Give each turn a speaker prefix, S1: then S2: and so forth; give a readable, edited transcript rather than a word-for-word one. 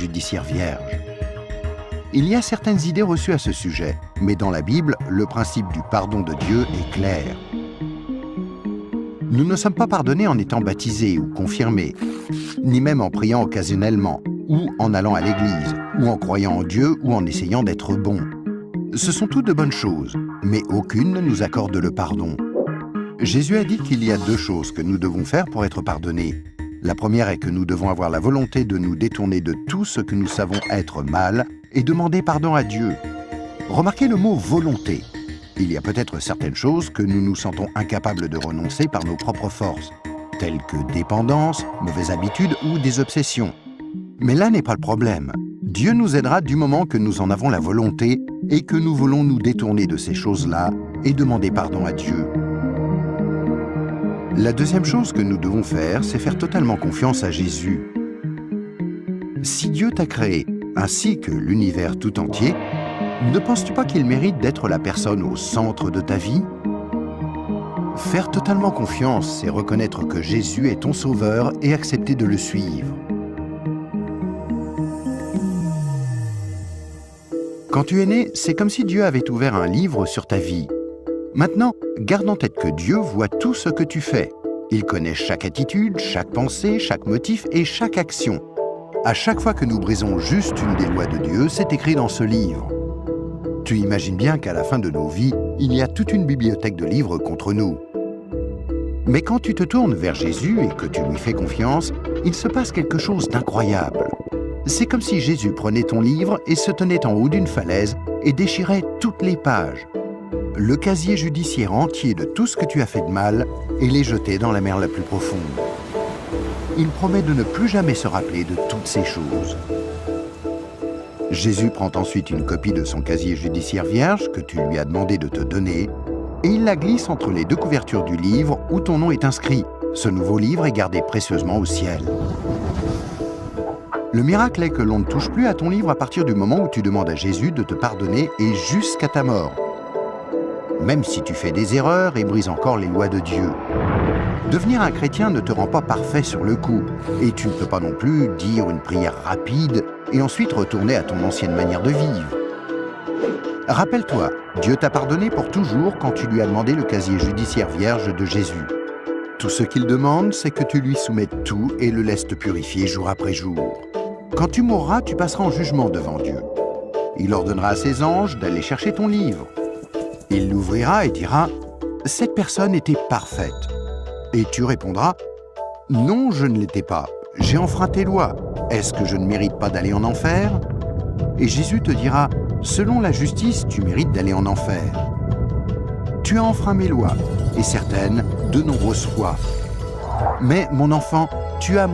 S1: judiciaire vierge. Il y a certaines idées reçues à ce sujet, mais dans la Bible, le principe du pardon de Dieu est clair. Nous ne sommes pas pardonnés en étant baptisés ou confirmés, ni même en priant occasionnellement, ou en allant à l'église, ou en croyant en Dieu, ou en essayant d'être bons. Ce sont toutes de bonnes choses, mais aucune ne nous accorde le pardon. Jésus a dit qu'il y a deux choses que nous devons faire pour être pardonnés. La première est que nous devons avoir la volonté de nous détourner de tout ce que nous savons être mal et demander pardon à Dieu. Remarquez le mot « volonté ». Il y a peut-être certaines choses que nous nous sentons incapables de renoncer par nos propres forces, telles que dépendance, mauvaises habitudes ou des obsessions. Mais là n'est pas le problème. Dieu nous aidera du moment que nous en avons la volonté et que nous voulons nous détourner de ces choses-là et demander pardon à Dieu. La deuxième chose que nous devons faire, c'est faire totalement confiance à Jésus. Si Dieu t'a créé, ainsi que l'univers tout entier, ne penses-tu pas qu'il mérite d'être la personne au centre de ta vie? Faire totalement confiance, c'est reconnaître que Jésus est ton sauveur et accepter de le suivre. Quand tu es né, c'est comme si Dieu avait ouvert un livre sur ta vie. Maintenant, garde en tête que Dieu voit tout ce que tu fais. Il connaît chaque attitude, chaque pensée, chaque motif et chaque action. À chaque fois que nous brisons juste une des lois de Dieu, c'est écrit dans ce livre. Tu imagines bien qu'à la fin de nos vies, il y a toute une bibliothèque de livres contre nous. Mais quand tu te tournes vers Jésus et que tu lui fais confiance, il se passe quelque chose d'incroyable. C'est comme si Jésus prenait ton livre et se tenait en haut d'une falaise et déchirait toutes les pages. Le casier judiciaire entier de tout ce que tu as fait de mal et les jeter dans la mer la plus profonde. Il promet de ne plus jamais se rappeler de toutes ces choses. Jésus prend ensuite une copie de son casier judiciaire vierge que tu lui as demandé de te donner et il la glisse entre les deux couvertures du livre où ton nom est inscrit. Ce nouveau livre est gardé précieusement au ciel. Le miracle est que l'on ne touche plus à ton livre à partir du moment où tu demandes à Jésus de te pardonner et jusqu'à ta mort. Même si tu fais des erreurs et brises encore les lois de Dieu. Devenir un chrétien ne te rend pas parfait sur le coup, et tu ne peux pas non plus dire une prière rapide et ensuite retourner à ton ancienne manière de vivre. Rappelle-toi, Dieu t'a pardonné pour toujours quand tu lui as demandé le casier judiciaire vierge de Jésus. Tout ce qu'il demande, c'est que tu lui soumettes tout et le laisses te purifier jour après jour. Quand tu mourras, tu passeras en jugement devant Dieu. Il ordonnera à ses anges d'aller chercher ton livre. Il l'ouvrira et dira « Cette personne était parfaite ». Et tu répondras « Non, je ne l'étais pas. J'ai enfreint tes lois. Est-ce que je ne mérite pas d'aller en enfer ?» Et Jésus te dira « Selon la justice, tu mérites d'aller en enfer. Tu as enfreint mes lois, et certaines, de nombreuses fois. Mais, mon enfant, tu as